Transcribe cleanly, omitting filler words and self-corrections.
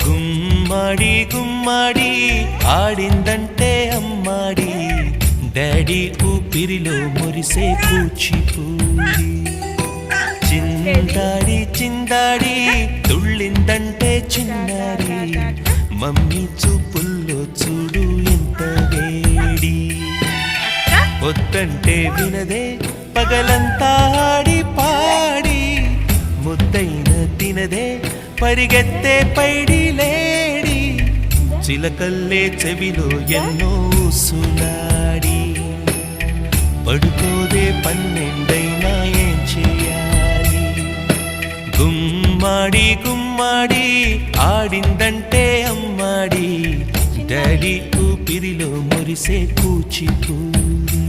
గుమ్మడి గుమ్మడి ఆడిందంటే అమ్మాడి daddy ఊపిరిలో మురిసే కూచిపూడి చిందాడి చిందాడి తుళ్ళిందంటే చిన్నారి మమ్మీ చూపుల్లో చూడు ఎంత వేడి వద్దంటే వినదే పగలంతా ఆడి పాడి ముద్దైన తినదే పరిగెత్తే పైడి లేడి చిలకల్లే చెవిలో ఎన్నో సునాడి పడుకోదే పన్నెండైనా ఏం చేయాలి గుమ్మాడి గుమ్మాడి ఆడిందంటే అమ్మాడి డాడీ ఊపిరిలో మురిసే కూచిపూడి